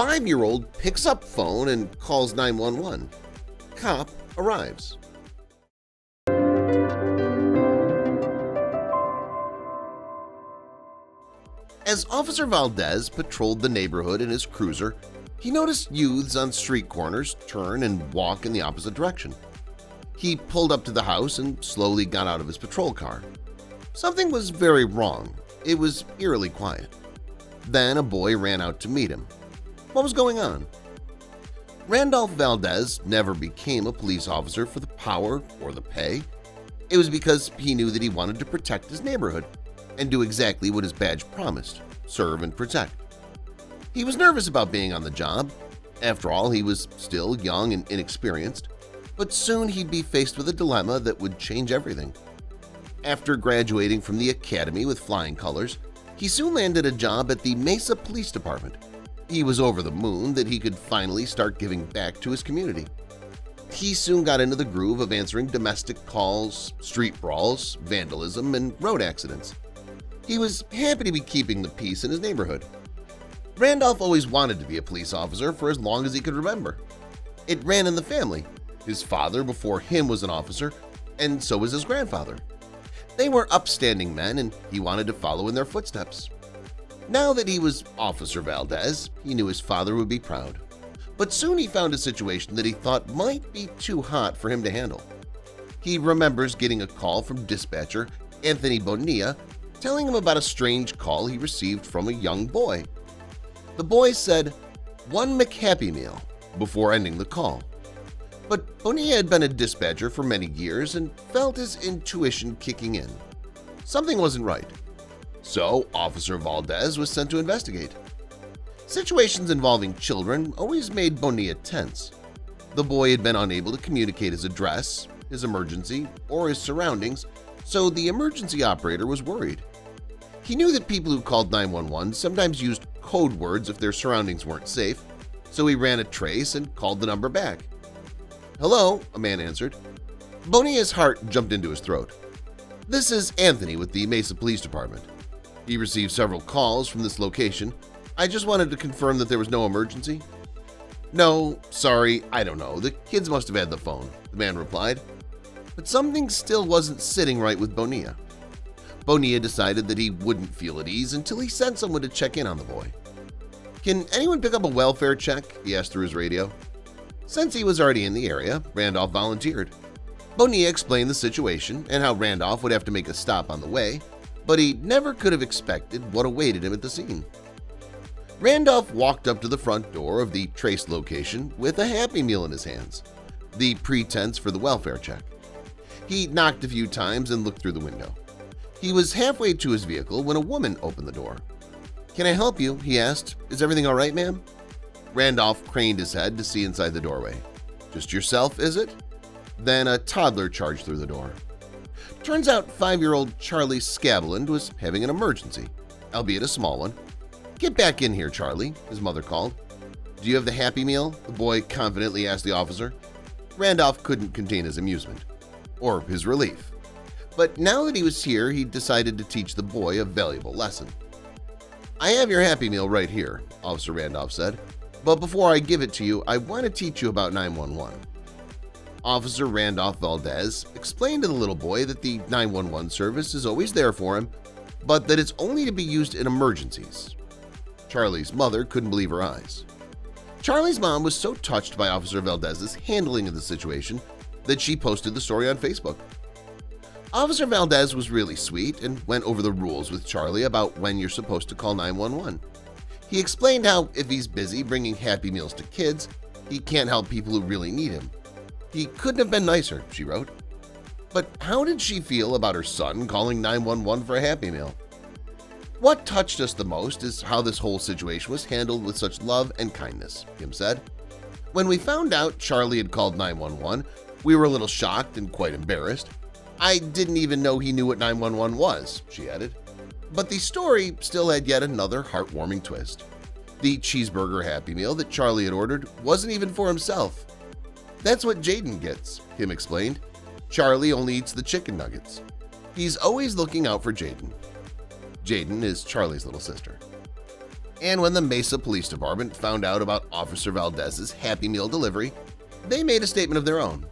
5-year-old picks up phone and calls 911. Cop arrives. As Officer Valdez patrolled the neighborhood in his cruiser, he noticed youths on street corners turn and walk in the opposite direction. He pulled up to the house and slowly got out of his patrol car. Something was very wrong. It was eerily quiet. Then a boy ran out to meet him. What was going on? Randolph Valdez never became a police officer for the power or the pay. It was because he knew that he wanted to protect his neighborhood and do exactly what his badge promised: serve and protect. He was nervous about being on the job. After all, he was still young and inexperienced, but soon he'd be faced with a dilemma that would change everything. After graduating from the academy with flying colors, he soon landed a job at the Mesa Police Department. He was over the moon that he could finally start giving back to his community. He soon got into the groove of answering domestic calls, street brawls, vandalism, and road accidents. He was happy to be keeping the peace in his neighborhood. Randolph always wanted to be a police officer for as long as he could remember. It ran in the family. His father before him was an officer, and so was his grandfather. They were upstanding men, and he wanted to follow in their footsteps. Now that he was Officer Valdez, he knew his father would be proud. But soon he found a situation that he thought might be too hot for him to handle. He remembers getting a call from dispatcher Anthony Bonilla telling him about a strange call he received from a young boy. The boy said, "One McHappy Meal," before ending the call. But Bonilla had been a dispatcher for many years and felt his intuition kicking in. Something wasn't right. So Officer Valdez was sent to investigate. Situations involving children always made Bonilla tense. The boy had been unable to communicate his address, his emergency, or his surroundings, so the emergency operator was worried. He knew that people who called 911 sometimes used code words if their surroundings weren't safe, so he ran a trace and called the number back. "Hello," a man answered. Bonilla's heart jumped into his throat. "This is Anthony with the Mesa Police Department. He received several calls from this location. I just wanted to confirm that there was no emergency." "No, sorry, I don't know. The kids must have had the phone," the man replied. But something still wasn't sitting right with Bonilla. Bonilla decided that he wouldn't feel at ease until he sent someone to check in on the boy. "Can anyone pick up a welfare check?" he asked through his radio. Since he was already in the area, Randolph volunteered. Bonilla explained the situation and how Randolph would have to make a stop on the way, but he never could have expected what awaited him at the scene. Randolph walked up to the front door of the trace location with a Happy Meal in his hands, the pretense for the welfare check. He knocked a few times and looked through the window. He was halfway to his vehicle when a woman opened the door. "Can I help you?" he asked. "Is everything all right, ma'am?" Randolph craned his head to see inside the doorway. "Just yourself, is it?" Then a toddler charged through the door. Turns out 5-year-old Charlie Scaveland was having an emergency, albeit a small one. "Get back in here, Charlie," his mother called. "Do you have the Happy Meal?" the boy confidently asked the officer. Randolph couldn't contain his amusement. Or his relief. But now that he was here, he decided to teach the boy a valuable lesson. "I have your Happy Meal right here," Officer Randolph said. "But before I give it to you, I want to teach you about 911. Officer Randolph Valdez explained to the little boy that the 911 service is always there for him, but that it's only to be used in emergencies. Charlie's mother couldn't believe her eyes. Charlie's mom was so touched by Officer Valdez's handling of the situation that she posted the story on Facebook. Officer Valdez was really sweet and went over the rules with Charlie about when you're supposed to call 911. He explained how if he's busy bringing Happy Meals to kids, he can't help people who really need him. He couldn't have been nicer, she wrote. But how did she feel about her son calling 911 for a Happy Meal? "What touched us the most is how this whole situation was handled with such love and kindness," Kim said. "When we found out Charlie had called 911, we were a little shocked and quite embarrassed. I didn't even know he knew what 911 was," she added. But the story still had yet another heartwarming twist. The cheeseburger Happy Meal that Charlie had ordered wasn't even for himself. "That's what Jaden gets," Kim explained. "Charlie only eats the chicken nuggets. He's always looking out for Jaden." Jaden is Charlie's little sister. And when the Mesa Police Department found out about Officer Valdez's Happy Meal delivery, they made a statement of their own.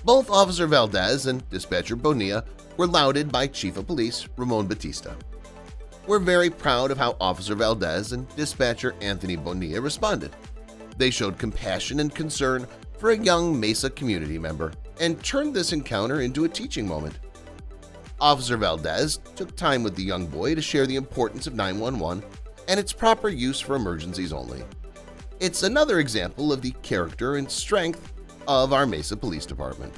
Both Officer Valdez and Dispatcher Bonilla were lauded by Chief of Police Ramon Batista. We're very proud of how Officer Valdez and Dispatcher Anthony Bonilla responded. They showed compassion and concern for a young Mesa community member and turned this encounter into a teaching moment. Officer Valdez took time with the young boy to share the importance of 911 and its proper use for emergencies only. It's another example of the character and strength of our Mesa Police Department.